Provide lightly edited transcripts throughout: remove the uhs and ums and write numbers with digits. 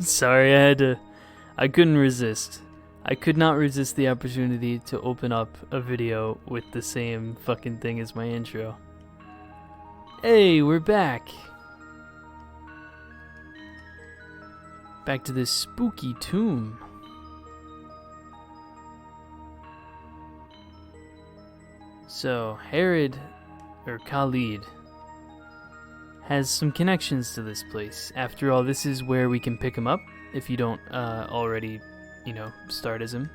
Sorry, I couldn't resist. I could not resist the opportunity to open up a video with the same fucking thing as my intro. Hey, we're back. Back to this spooky tomb. So, Herod, or Khalid, has some connections to this place. After all, this is where we can pick him up, if you don't already, start as him.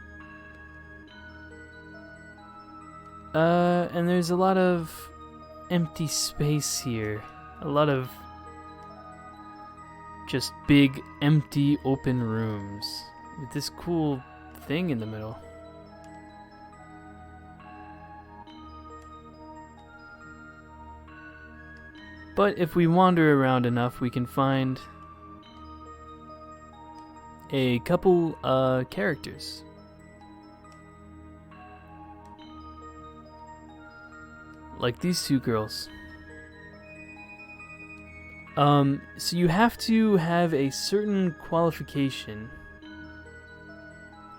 And there's a lot of empty space here. A lot of just big, empty, open rooms with this cool thing in the middle. But if we wander around enough, we can find a couple characters. Like these two girls. So you have to have a certain qualification.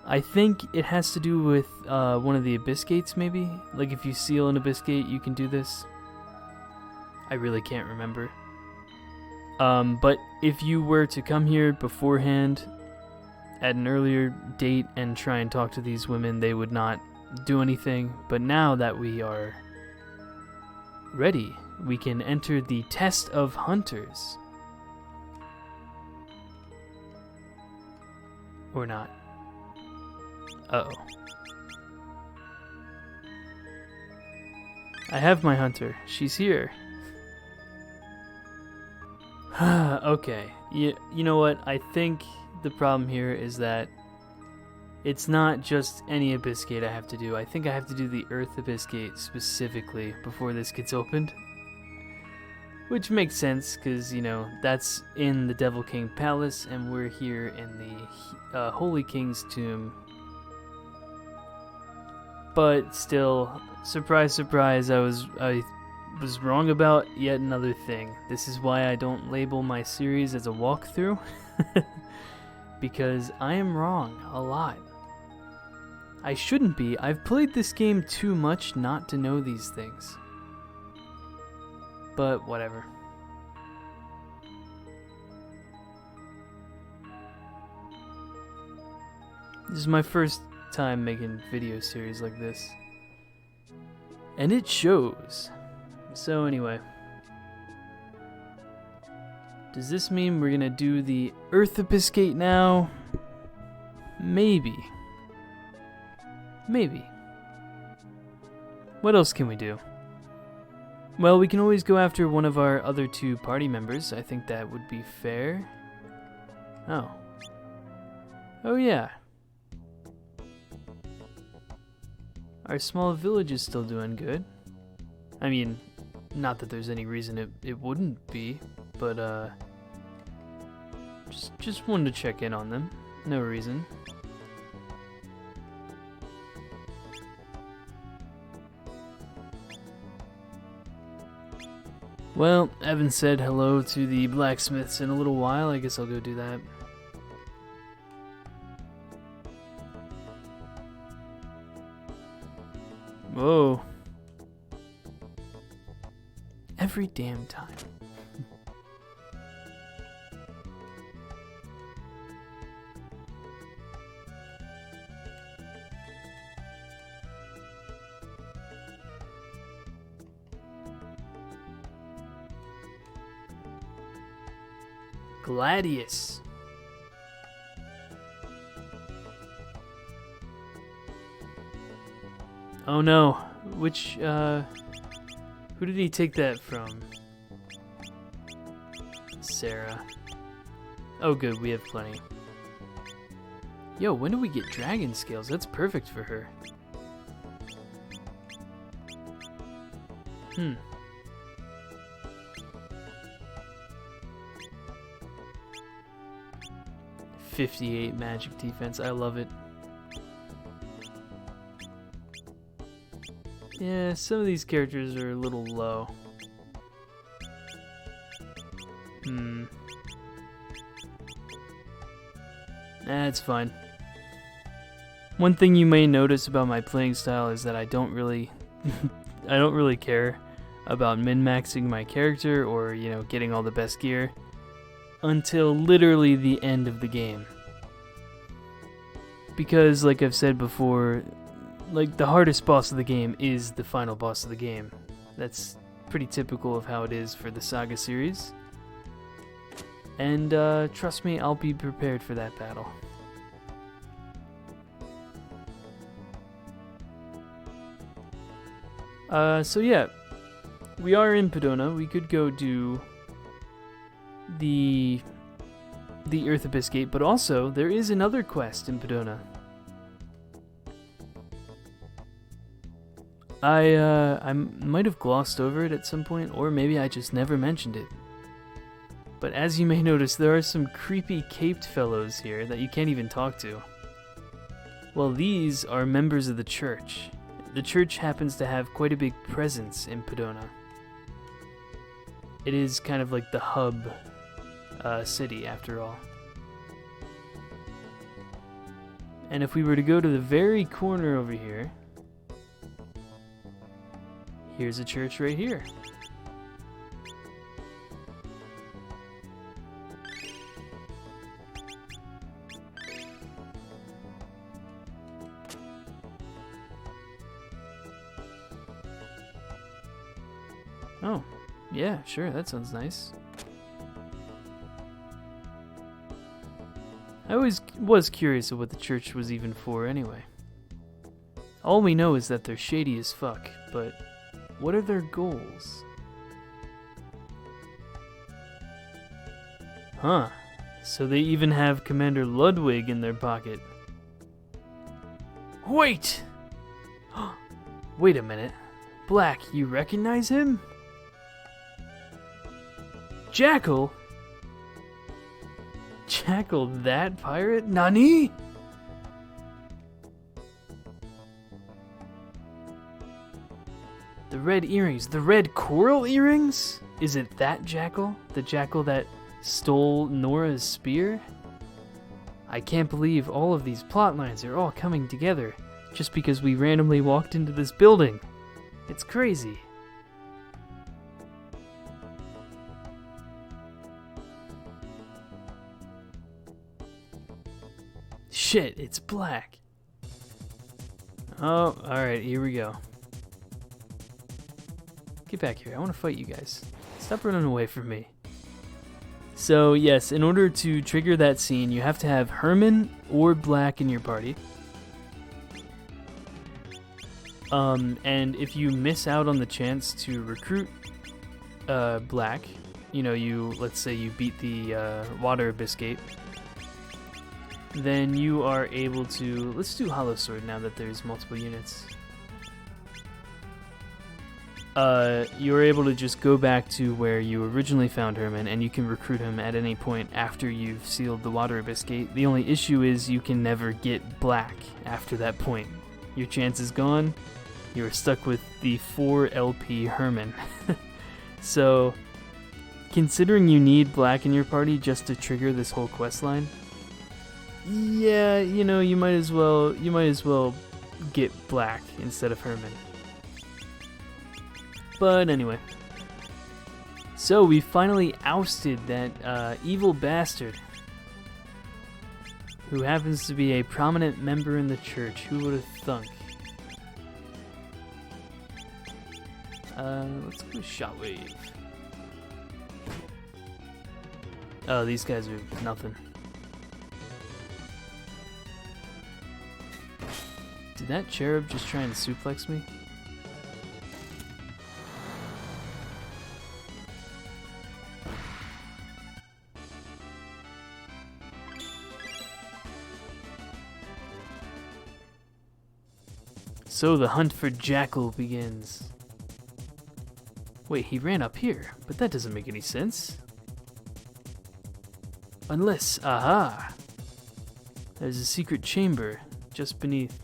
I think it has to do with one of the abyss gates, maybe? Like if you seal an abyss gate, you can do this. I really can't remember. But if you were to come here beforehand at an earlier date and try and talk to these women, they would not do anything. But now that we are ready, we can enter the test of hunters. Or not. Uh-oh. I have my hunter. She's here. Okay. You know what? I think the problem here is that it's not just any abyss gate I have to do. I think I have to do the Earth Abyss Gate specifically before this gets opened. Which makes sense, because, that's in the Devil King Palace, and we're here in the Holy King's Tomb. But still, surprise, surprise, I was wrong about yet another thing. This is why I don't label my series as a walkthrough. Because I am wrong a lot. I shouldn't be. I've played this game too much not to know these things. But whatever. This is my first time making video series like this. And it shows. So anyway. Does this mean we're gonna do the Earth Abyss Gate now? Maybe. Maybe. What else can we do? Well, we can always go after one of our other two party members. I think that would be fair. Oh. Oh yeah. Our small village is still doing good. I mean, not that there's any reason it wouldn't be, but just wanted to check in on them. No reason. Well, I haven't said hello to the blacksmiths in a little while. I guess I'll go do that. Whoa. Every damn time. Gladius. Oh no, which, who did he take that from? Sarah. Oh good, we have plenty. Yo, when do we get dragon scales? That's perfect for her. 58 magic defense, I love it. Yeah, some of these characters are a little low. It's fine. One thing you may notice about my playing style is that I don't really care about min-maxing my character or, you know, getting all the best gear until literally the end of the game. Because, like I've said before, like, the hardest boss of the game is the final boss of the game. That's pretty typical of how it is for the SaGa series. And trust me, I'll be prepared for that battle. So yeah, we are in Pedona. We could go do the Earth Abyss Gate, but also there is another quest in Pedona. I might have glossed over it at some point, or maybe I just never mentioned it. But as you may notice, there are some creepy caped fellows here that you can't even talk to. Well, these are members of the church. The church happens to have quite a big presence in Pedona. It is kind of like the hub city, after all. And if we were to go to the very corner over here, here's a church right here. Oh, yeah, sure, that sounds nice. I always was curious of what the church was even for anyway. All we know is that they're shady as fuck, but what are their goals? Huh, so they even have Commander Ludwig in their pocket. Wait! Wait a minute. Black, you recognize him? Jackal? Jackal, that pirate? Nani? The red earrings. The red coral earrings? Is it that Jackal? The Jackal that stole Nora's spear? I can't believe all of these plot lines are all coming together just because we randomly walked into this building. It's crazy. Shit, it's Black. Oh, alright, here we go. Get back here, I want to fight you guys. Stop running away from me. So, yes, in order to trigger that scene, you have to have Herman or Black in your party. And if you miss out on the chance to recruit Black, you know, let's say you beat the Water Abyss Gate, then you are able to, let's do Hollow Sword now that there's multiple units. You're able to just go back to where you originally found Herman, and you can recruit him at any point after you've sealed the Water Abyss Gate. The only issue is you can never get Black after that point. Your chance is gone. You're stuck with the 4 LP Herman. So, considering you need Black in your party just to trigger this whole quest line, yeah, you know, you might as well get Black instead of Herman. But anyway, so we finally ousted that evil bastard who happens to be a prominent member in the church. Who would have thunk? Let's go Shockwave. Oh, these guys are nothing. Did that cherub just try and suplex me? So the hunt for Jackal begins. Wait, he ran up here, but that doesn't make any sense. Unless, aha! There's a secret chamber just beneath.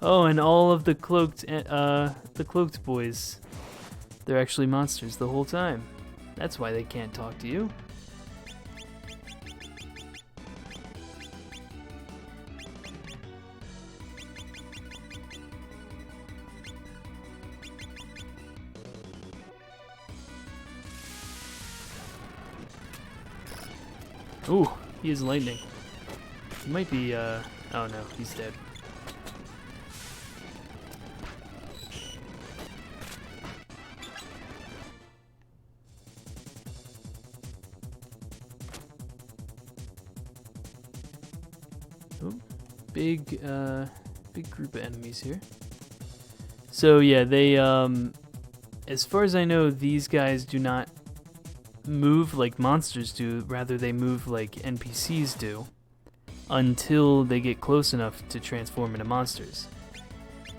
Oh, and all of the cloaked boys. They're actually monsters the whole time. That's why they can't talk to you. Ooh, he is lightning. He might be, oh no, he's dead. Oh, big group of enemies here. So yeah, they, as far as I know, these guys do not move like monsters do, rather they move like NPCs do, until they get close enough to transform into monsters.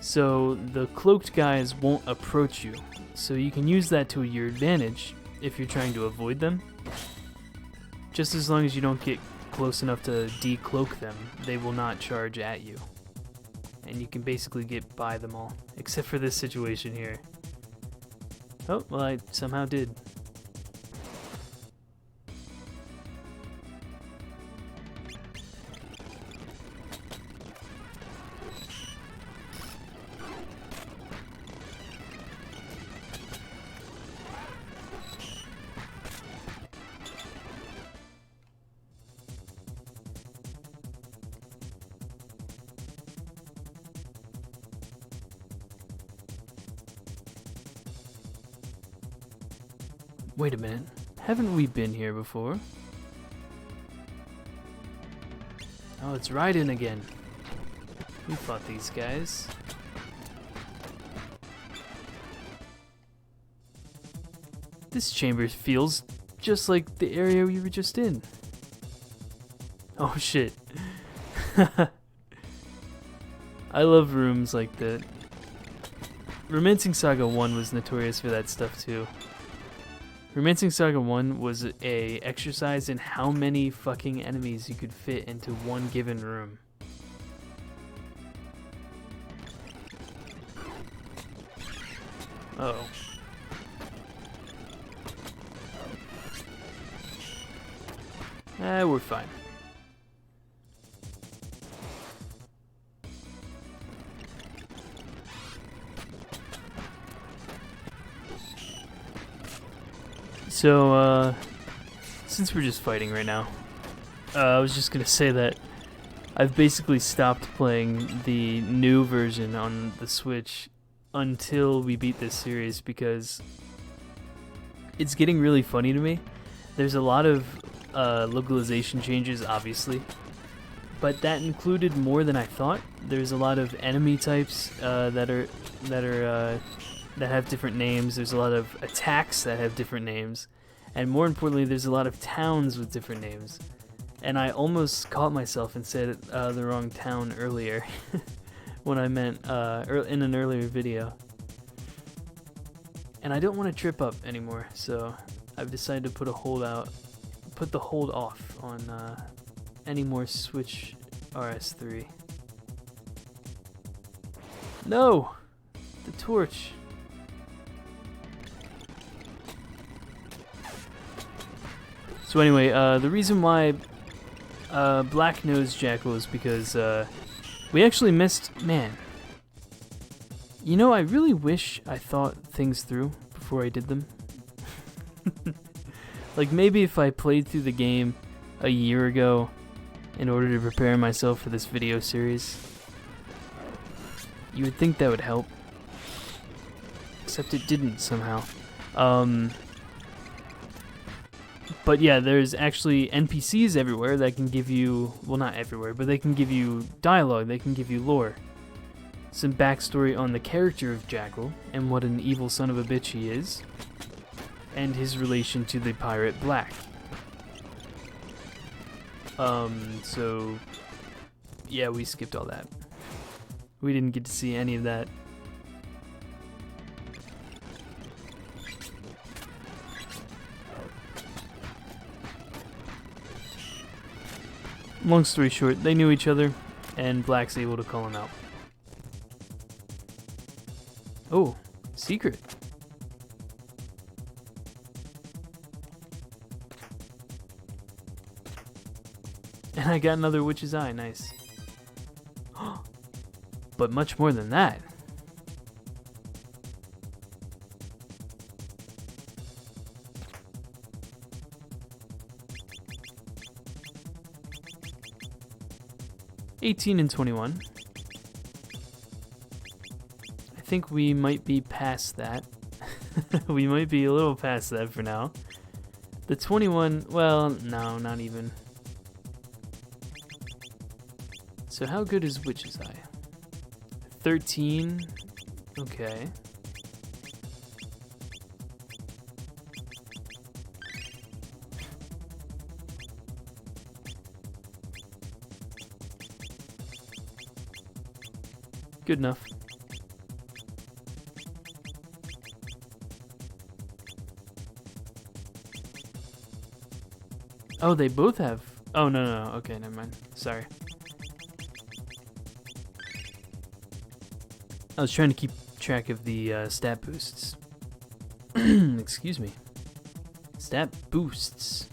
So the cloaked guys won't approach you, so you can use that to your advantage if you're trying to avoid them. Just as long as you don't get close enough to decloak them, they will not charge at you. And you can basically get by them all, except for this situation here. Oh, well, I somehow did. Wait a minute, haven't we been here before? Oh, it's Raiden again. We fought these guys. This chamber feels just like the area we were just in. Oh shit. I love rooms like that. Romancing Saga 1 was notorious for that stuff too. Romancing Saga 1 was a exercise in how many fucking enemies you could fit into one given room. Uh-oh. We're fine. So, since we're just fighting right now, I was just gonna say that I've basically stopped playing the new version on the Switch until we beat this series because it's getting really funny to me. There's a lot of localization changes, obviously, but that included more than I thought. There's a lot of enemy types that have different names. There's a lot of attacks that have different names, and more importantly, there's a lot of towns with different names. And I almost caught myself and said the wrong town earlier when I meant in an earlier video. And I don't want to trip up anymore, so I've decided to put the hold off on any more Switch RS3. No! The torch. So anyway, the reason why Black Nose Jackal is because we actually missed... Man. You know, I really wish I thought things through before I did them. Like, maybe if I played through the game a year ago in order to prepare myself for this video series, you would think that would help. Except it didn't somehow. But yeah, there's actually NPCs everywhere that can give you, well, not everywhere, but they can give you dialogue, they can give you lore. Some backstory on the character of Jackal and what an evil son of a bitch he is, and his relation to the pirate Black. So yeah, we skipped all that. We didn't get to see any of that. Long story short, they knew each other, and Black's able to call him out. Oh, secret. And I got another witch's eye, nice. But much more than that. 18 and 21. I think we might be past that. We might be a little past that for now. The 21, well, no, not even. So how good is Witch's Eye? 13, okay. Good enough. Oh, they both have. Oh, no. Okay, never mind. Sorry. I was trying to keep track of the stat boosts. Excuse me. Stat boosts.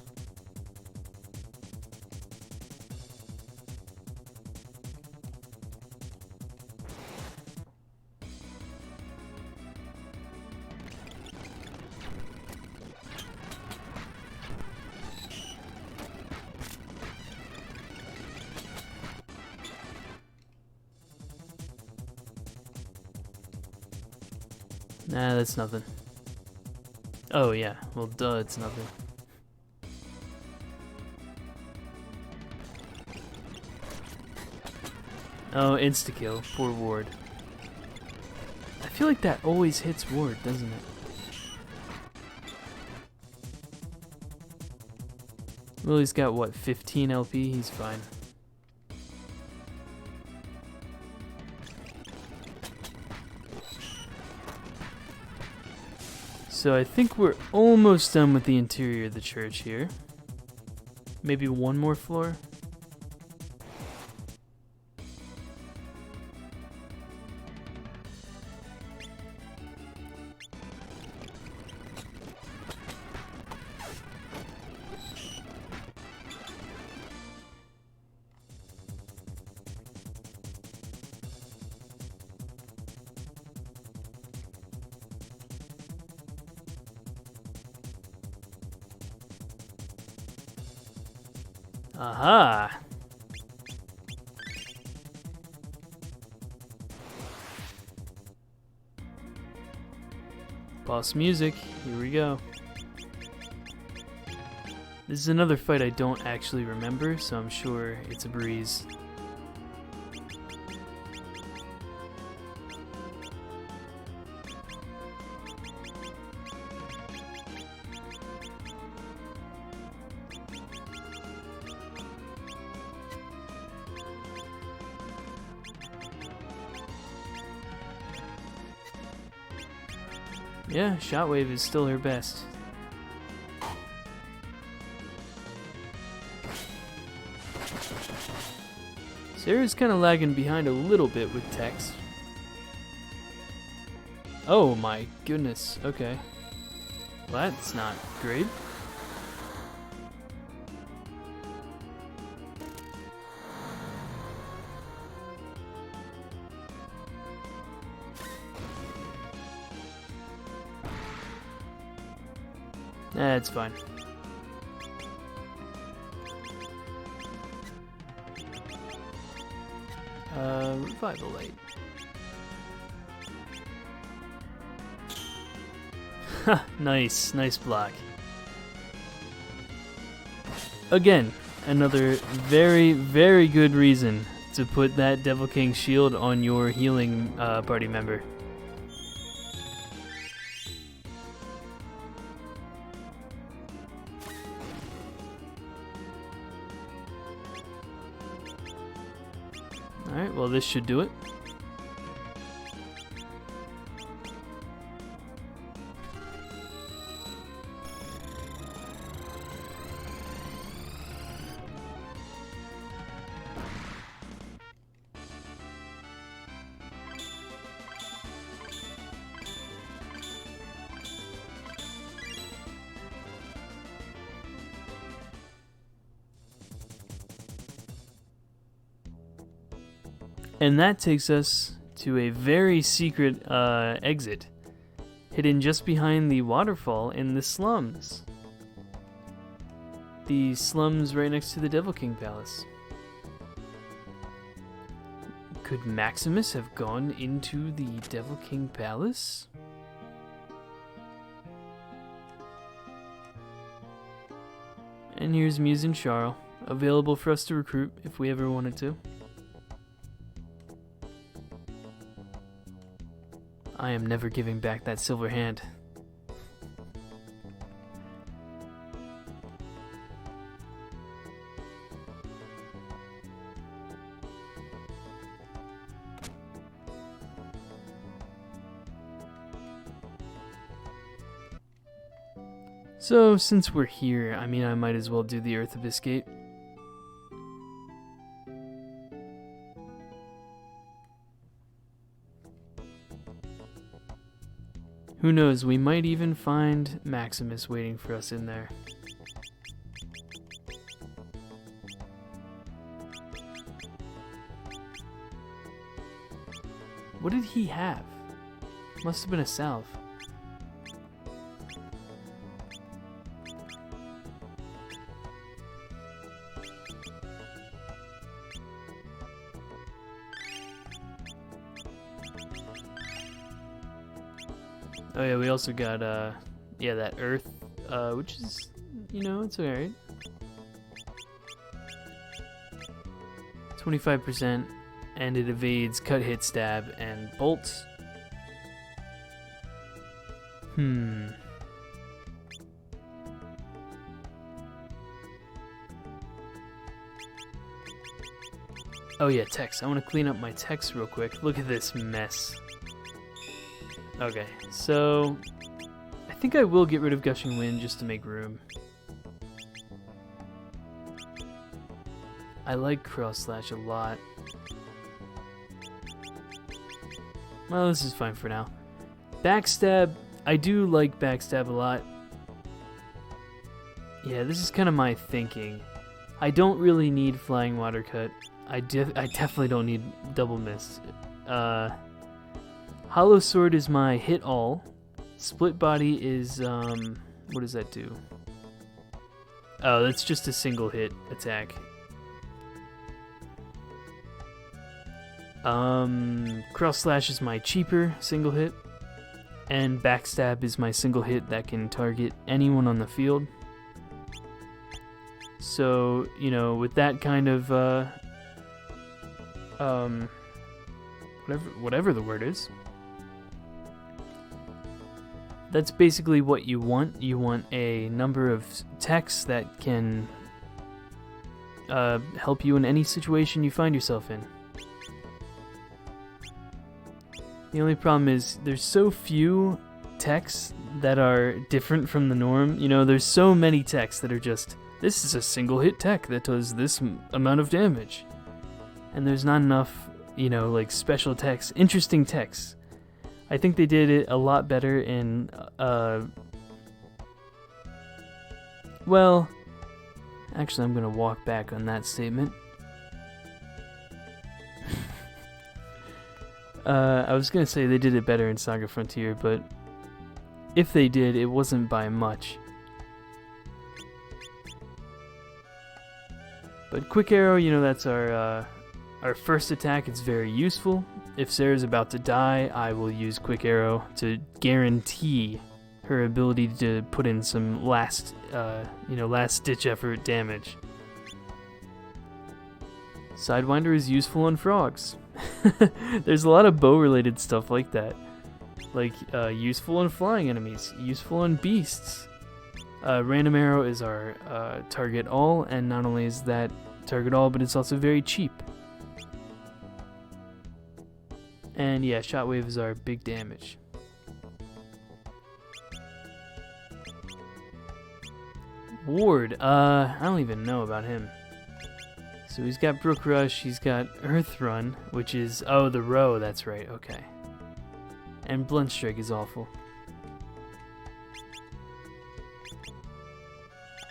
Nah, that's nothing. Oh yeah, well duh, it's nothing. Oh, insta-kill. Poor Ward. I feel like that always hits Ward, doesn't it? Well, he's got, what, 15 LP? He's fine. So I think we're almost done with the interior of the church here. Maybe one more floor? Aha! Boss music, here we go. This is another fight I don't actually remember, so I'm sure it's a breeze. Yeah, Shockwave is still her best. Sarah's kind of lagging behind a little bit with text. Oh my goodness, okay. Well, that's not great. That's fine. Revival Light. Ha! Nice block. Again, another very good reason to put that Devil King shield on your healing party member. Alright, well this should do it. And that takes us to a very secret exit, hidden just behind the waterfall in the slums. The slums right next to the Devil King Palace. Could Maximus have gone into the Devil King Palace? And here's Muse and Charles, available for us to recruit if we ever wanted to. I am never giving back that silver hand. So, since we're here, I mean, I might as well do the Earth Abyss Gate. Who knows, we might even find Maximus waiting for us in there. What did he have? Must have been a salve. Oh yeah, we also got, yeah, that earth, which is, you know, it's alright. 25%, and it evades cut, hit, stab, and bolts. Oh yeah, text. I want to clean up my text real quick. Look at this mess. Okay, so I think I will get rid of Gushing Wind just to make room. I like Cross Slash a lot. Well, this is fine for now. Backstab, I do like Backstab a lot. Yeah, this is kind of my thinking. I don't really need Flying Water Cut. I definitely don't need Double Mist. Hollow Sword is my hit all. Split Body is, what does that do? Oh, that's just a single hit attack. Cross Slash is my cheaper single hit. And Backstab is my single hit that can target anyone on the field. So, you know, with that kind of, whatever the word is. That's basically what you want. You want a number of techs that can help you in any situation you find yourself in. The only problem is there's so few techs that are different from the norm. You know, there's so many techs that are just, this is a single hit tech that does this amount of damage. And there's not enough, you know, like special techs, interesting techs. I think they did it a lot better in, well, actually I'm gonna walk back on that statement. I was gonna say they did it better in Saga Frontier, but if they did, it wasn't by much. But Quick Arrow, you know, that's our first attack. It's very useful. If Sarah's about to die, I will use Quick Arrow to guarantee her ability to put in some last ditch effort damage. Sidewinder is useful on frogs. There's a lot of bow-related stuff like that. Like, useful on flying enemies, useful on beasts. Random Arrow is our target all, and not only is that target all, but it's also very cheap. And yeah, Shockwave is our big damage. Ward, I don't even know about him. So he's got Brook Rush, he's got Earth Run, which is, oh, the row, that's right, okay. And Blunt Strike is awful.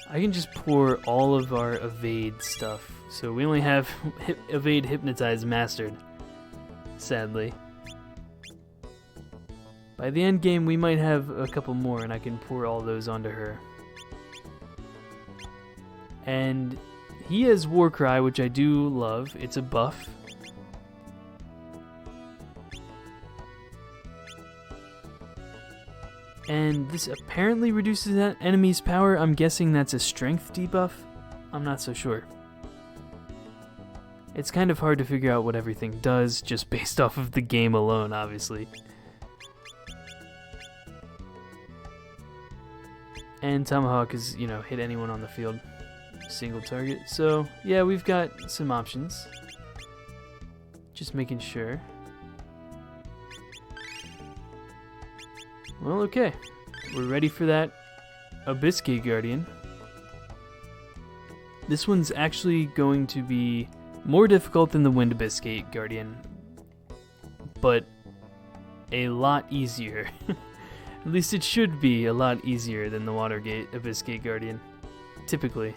I can just pour all of our evade stuff. So we only have evade Hypnotize mastered, sadly. By the end game, we might have a couple more, and I can pour all those onto her. And he has Warcry, which I do love. It's a buff. And this apparently reduces that enemy's power. I'm guessing that's a strength debuff. I'm not so sure. It's kind of hard to figure out what everything does just based off of the game alone, obviously. And Tomahawk is, you know, hit anyone on the field. Single target. So, yeah, we've got some options. Just making sure. Well, okay. We're ready for that Abyssgate Guardian. This one's actually going to be more difficult than the Wind Abyssgate Guardian, but a lot easier. At least it should be a lot easier than the Watergate Abyssgate Guardian, typically.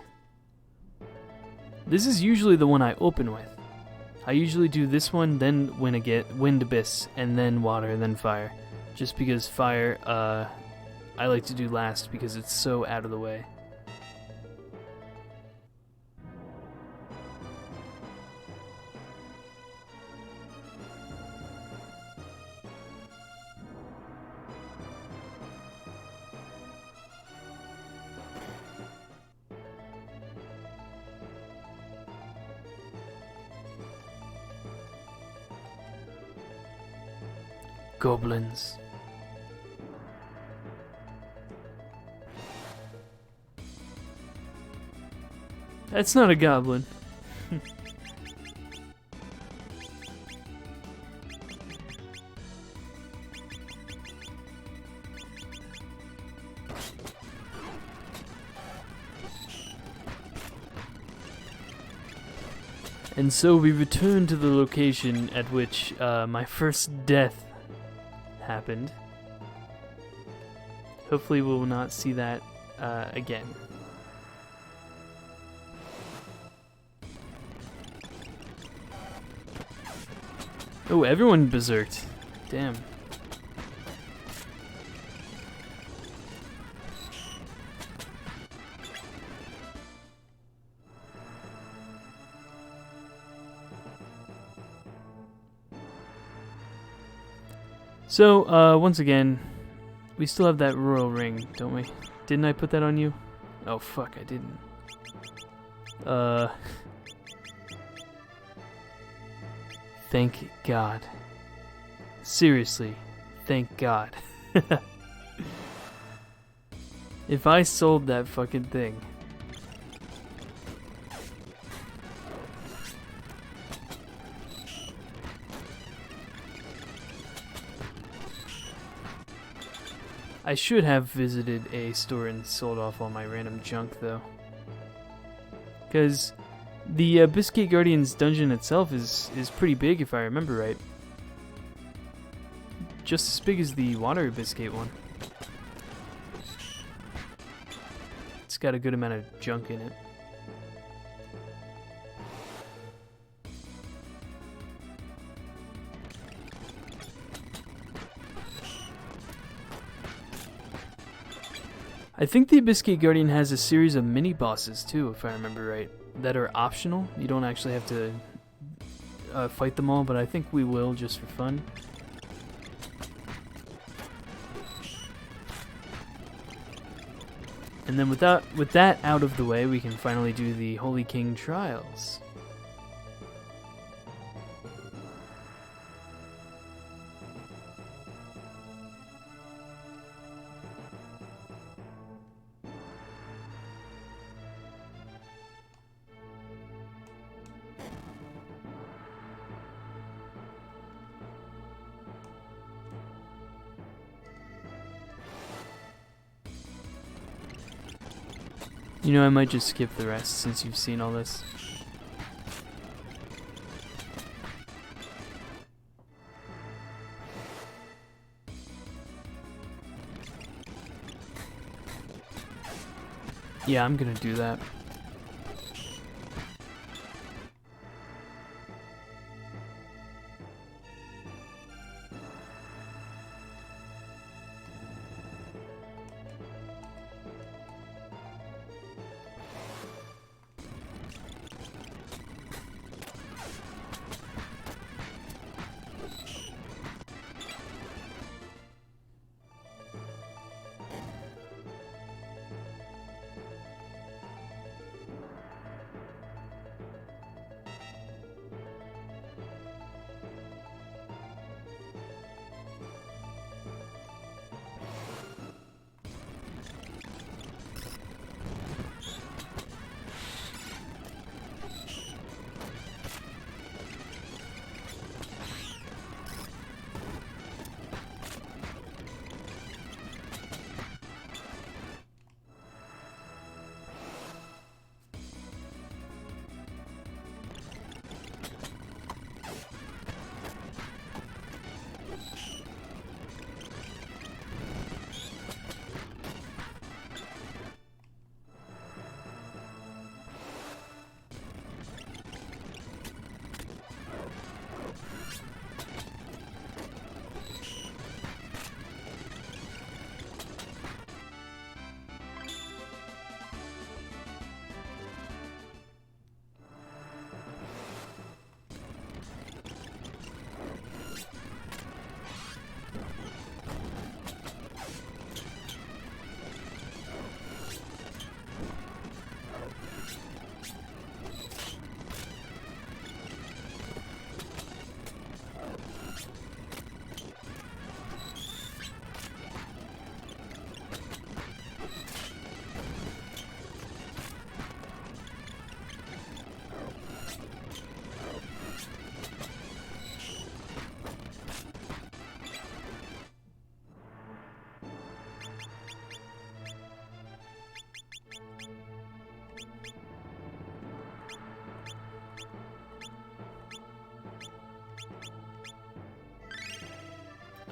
This is usually the one I open with. I usually do this one, then Wind Abyss, and then Water, and then Fire. Just because Fire, I like to do last because it's so out of the way. Goblins. That's not a goblin. And so we return to the location at which my first death happened. Hopefully we will not see that again. Oh, everyone berserked. Damn. So, once again, we still have that royal ring, don't we? Didn't I put that on you? Oh, fuck, I didn't. Thank God. Seriously, thank God. If I sold that fucking thing... I should have visited a store and sold off all my random junk, though. Because the Abyssgate Guardian's dungeon itself is pretty big, if I remember right. Just as big as the Water Abyssgate one. It's got a good amount of junk in it. I think the Abyssgate Guardian has a series of mini-bosses too, if I remember right, that are optional. You don't actually have to fight them all, but I think we will just for fun. And then with that out of the way, we can finally do the Holy King Trials. You know, I might just skip the rest since you've seen all this. Yeah, I'm gonna do that.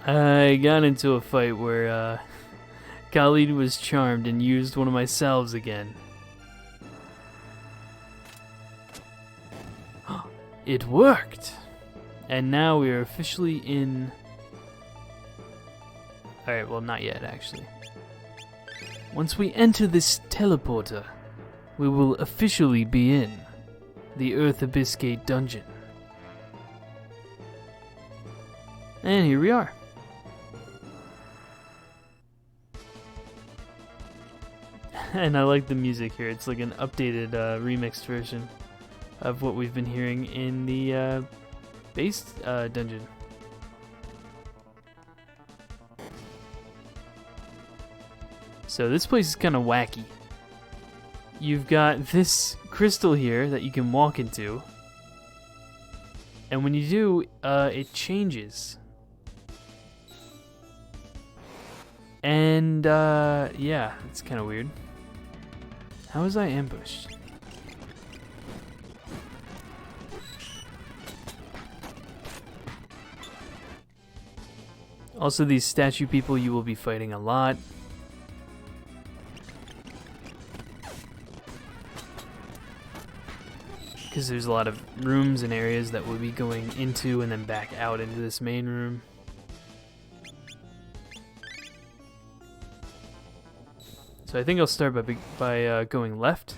I got into a fight where Khalid was charmed and used one of my salves again. It worked! And now we are officially in... Alright, well, not yet, actually. Once we enter this teleporter, we will officially be in the Earth Abyss Gate dungeon. And here we are. And I like the music here. It's like an updated remixed version of what we've been hearing in the base dungeon. So this place is kind of wacky. You've got this crystal here that you can walk into. And when you do, it changes. And, yeah, it's kind of weird. How was I ambushed? Also, these statue people you will be fighting a lot. Because there's a lot of rooms and areas that we'll be going into and then back out into this main room. So I think I'll start by going left.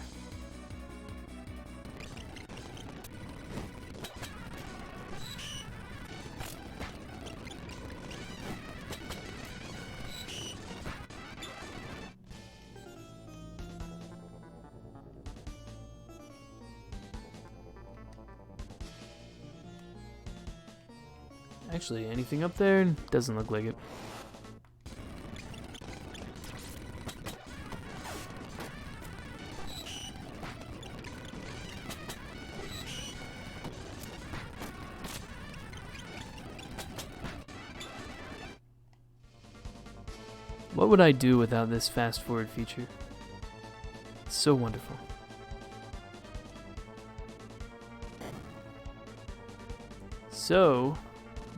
Actually, anything up there? Doesn't look like it. What would I do without this fast forward feature? It's so wonderful. So,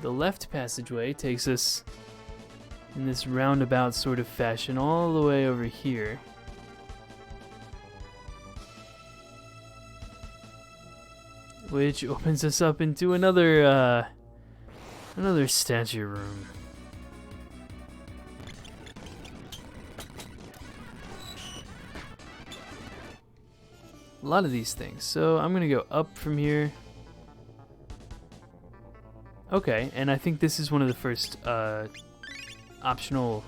the left passageway takes us in this roundabout sort of fashion all the way over here. Which opens us up into another statue room. A lot of these things. So I'm gonna go up from here. Okay, and I think this is one of the first optional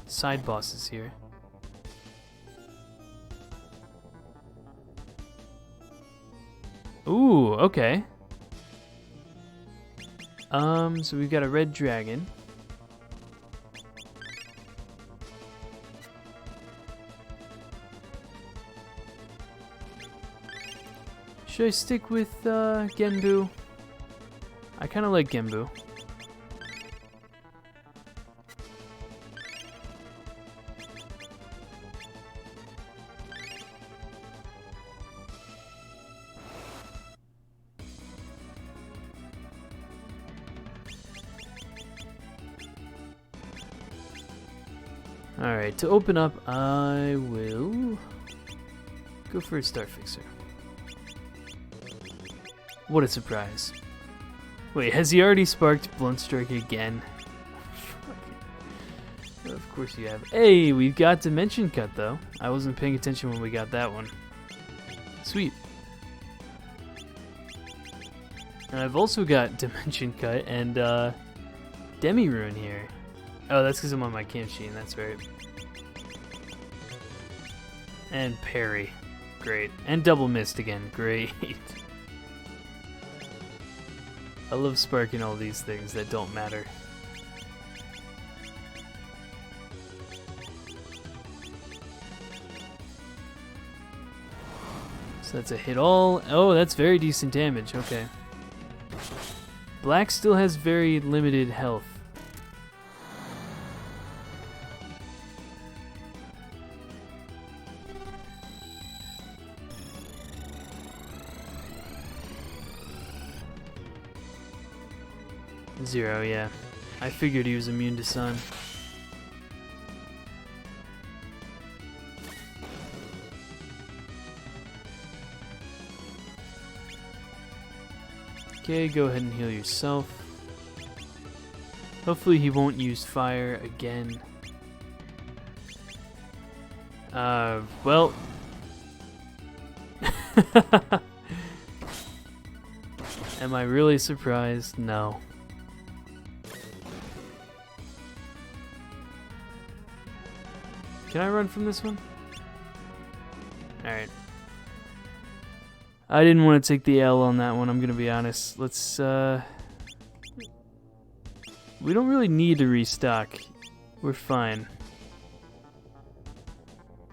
side bosses here. Ooh, okay. So we've got a red dragon. Should I stick with Genbu? I kind of like Genbu. Alright, to open up, I will go for a Star Fixer. What a surprise. Wait, has he already sparked Blunt Strike again? Of course you have. Hey, we've got Dimension Cut, though. I wasn't paying attention when we got that one. Sweet. And I've also got Dimension Cut and Demi Rune here. Oh, that's because I'm on my camp machine, that's right. And Parry. Great. And Double Mist again. Great. I love sparking all these things that don't matter. So that's a hit all. Oh, that's very decent damage. Okay. Black still has very limited health. Zero, yeah. I figured he was immune to sun. Okay, go ahead and heal yourself. Hopefully he won't use fire again. Well... Am I really surprised? No. Can I run from this one? Alright. I didn't want to take the L on that one, I'm gonna be honest. Let's, we don't really need to restock. We're fine.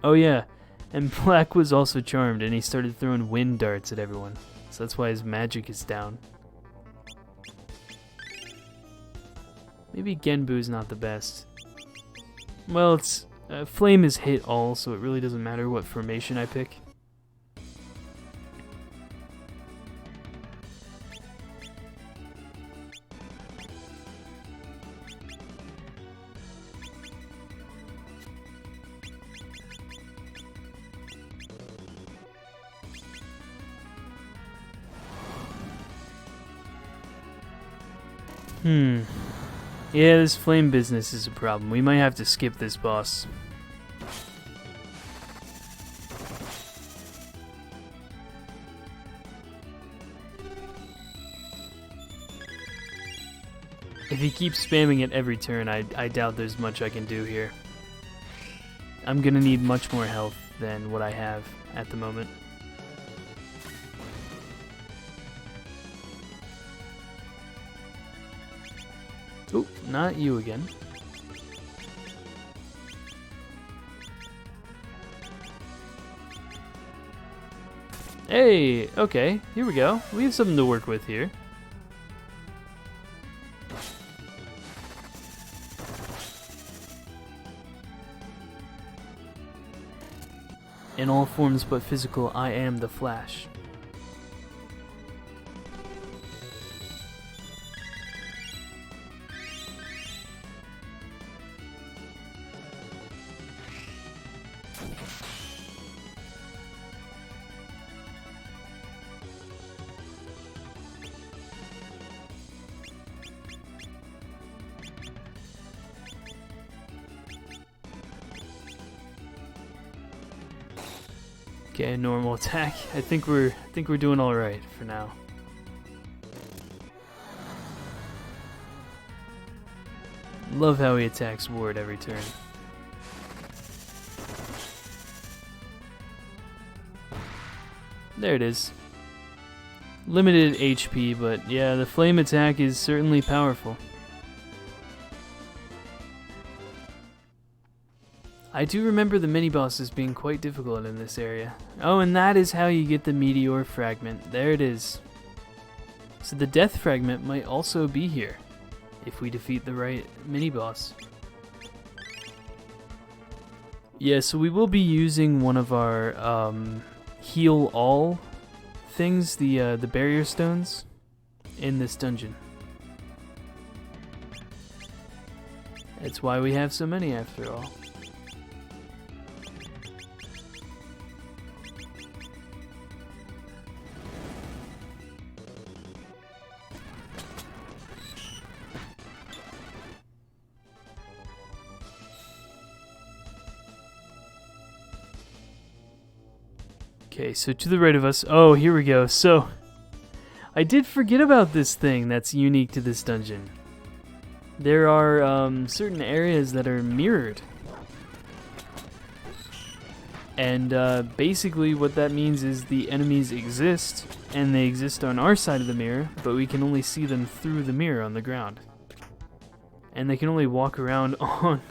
Oh yeah, and Black was also charmed, and he started throwing wind darts at everyone. So that's why his magic is down. Maybe Genbu's not the best. Well, it's... Flame is hit all, so it really doesn't matter what formation I pick. Yeah, this flame business is a problem. We might have to skip this boss. If he keeps spamming it every turn, I doubt there's much I can do here. I'm gonna need much more health than what I have at the moment. Oh, not you again. Hey, okay, here we go. We have something to work with here. In all forms but physical, I am the Flash. Okay, normal attack. I think we're doing all right for now. Love how he attacks Ward every turn. There it is. Limited HP, but yeah, the flame attack is certainly powerful. I do remember the mini-bosses being quite difficult in this area. Oh, and that is how you get the meteor fragment. There it is. So the death fragment might also be here, if we defeat the right mini-boss. Yeah, so we will be using one of our heal all things, the barrier stones, in this dungeon. That's why we have so many after all. Okay, so to the right of us, oh, here we go. So, I did forget about this thing that's unique to this dungeon. There are certain areas that are mirrored. And basically what that means is the enemies exist, and they exist on our side of the mirror, but we can only see them through the mirror on the ground. And they can only walk around on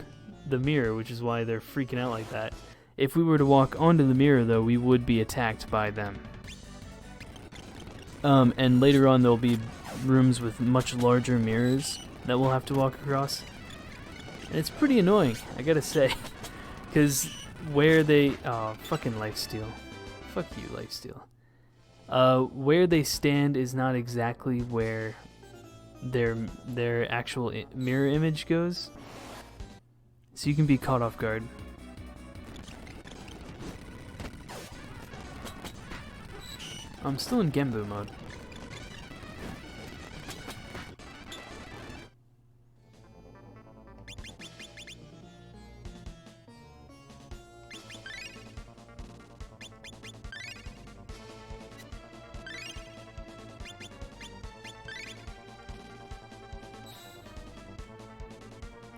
the mirror, which is why they're freaking out like that. If we were to walk onto the mirror, though, we would be attacked by them. And later on, there'll be rooms with much larger mirrors that we'll have to walk across. And it's pretty annoying, I gotta say. Because where they... Oh, fucking lifesteal. Fuck you, lifesteal. Where they stand is not exactly where their actual mirror image goes. So you can be caught off guard. I'm still in Genbu mode.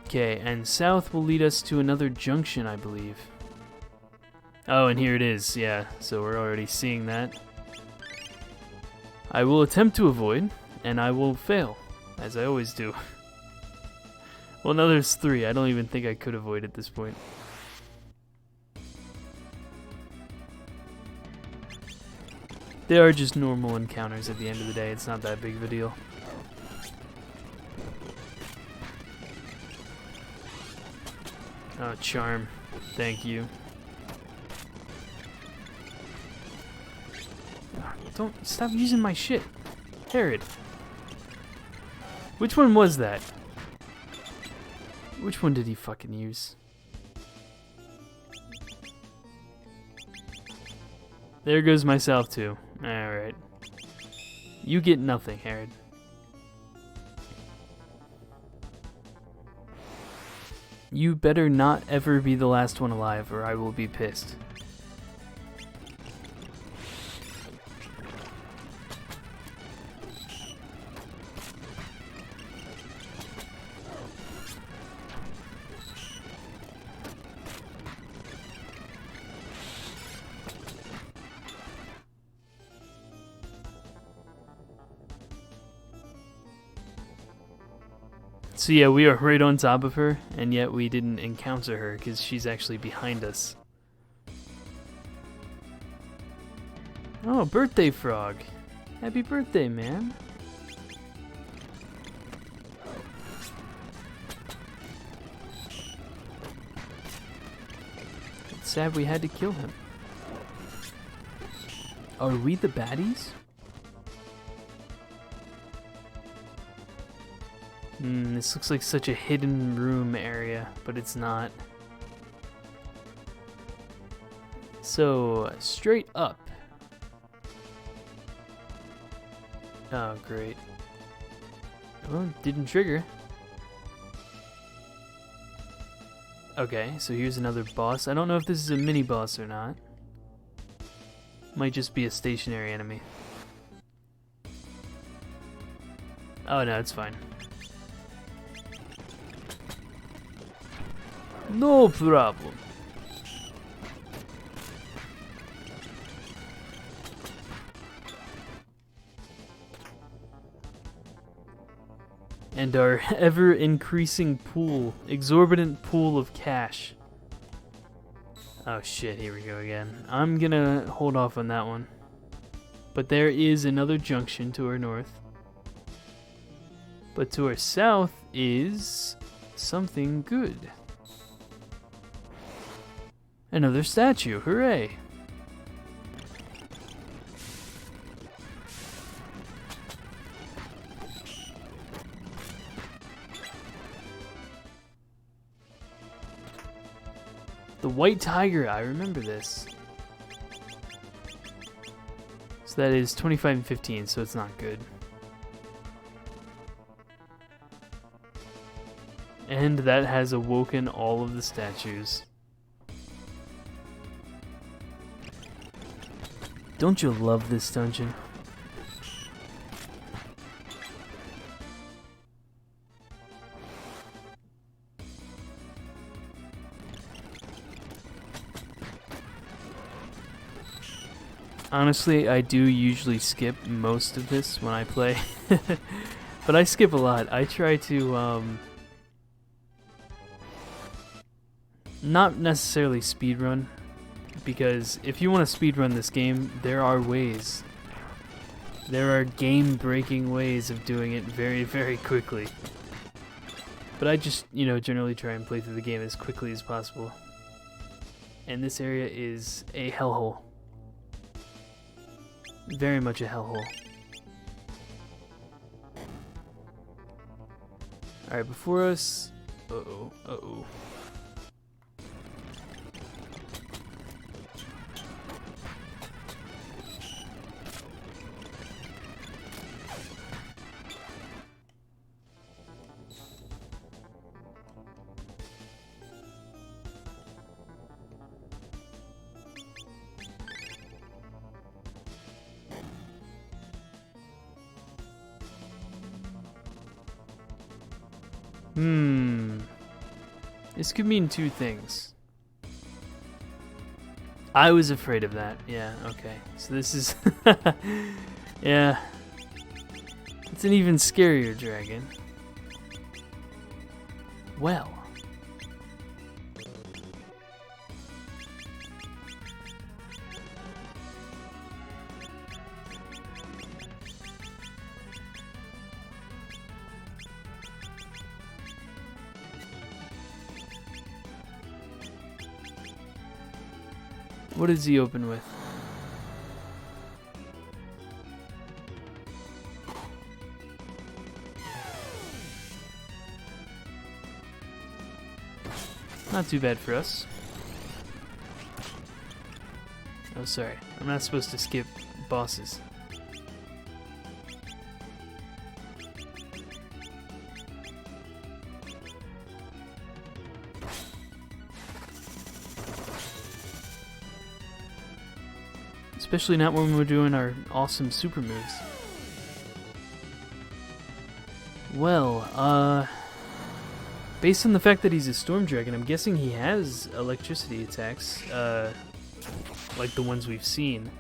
Okay, and south will lead us to another junction, I believe. Oh, and here it is, yeah, so we're already seeing that. I will attempt to avoid, and I will fail, as I always do. Well, no, there's 3. I don't even think I could avoid at this point. They are just normal encounters at the end of the day. It's not that big of a deal. Oh, charm. Thank you. Don't stop using my shit. Herod. Which one was that? Which one did he fucking use? There goes myself too. Alright. You get nothing, Herod. You better not ever be the last one alive, or I will be pissed. So yeah, we are right on top of her, and yet we didn't encounter her because she's actually behind us. Oh, birthday frog. Happy birthday, man. It's sad we had to kill him. Are we the baddies? This looks like such a hidden room area, but it's not. So, straight up. Oh, great. Oh, didn't trigger. Okay, so here's another boss. I don't know if this is a mini boss or not. Might just be a stationary enemy. Oh no, it's fine. No problem. And our ever-increasing pool, exorbitant pool of cash. Oh shit, here we go again. I'm gonna hold off on that one. But there is another junction to our north. But to our south is something good. Another statue, hooray! The white tiger, I remember this. So that is 25 and 15, so it's not good. And that has awoken all of the statues. Don't you love this dungeon? Honestly, I do usually skip most of this when I play. But I skip a lot. I try to, not necessarily speedrun, because if you want to speedrun this game, there are ways. There are game-breaking ways of doing it very, very quickly. But I just, generally try and play through the game as quickly as possible. And this area is a hellhole. Very much a hellhole. Alright, before us... Uh-oh, uh-oh. This could mean two things. I was afraid of that. Yeah, okay. So this is... yeah. It's an even scarier dragon. Well. What does he open with? Not too bad for us. Oh, sorry. I'm not supposed to skip bosses. Especially not when we're doing our awesome super moves. Well, based on the fact that he's a storm dragon, I'm guessing he has electricity attacks, like the ones we've seen.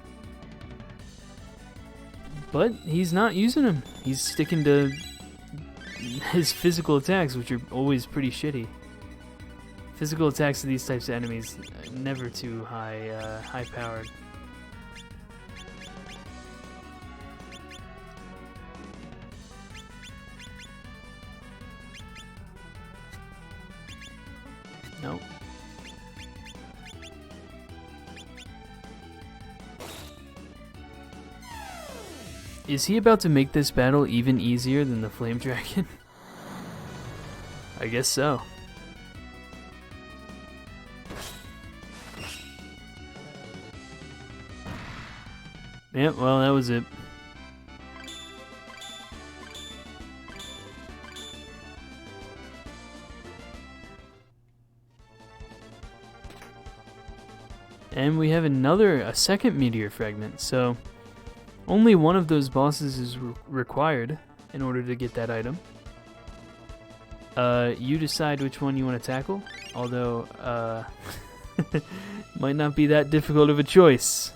But he's not using them. He's sticking to his physical attacks, which are always pretty shitty. Physical attacks of these types of enemies, never too high powered. Nope. Is he about to make this battle even easier than the Flame Dragon? I guess so. Yep, well, that was it. And we have a second meteor fragment, so only one of those bosses is required in order to get that item. You decide which one you want to tackle, although might not be that difficult of a choice.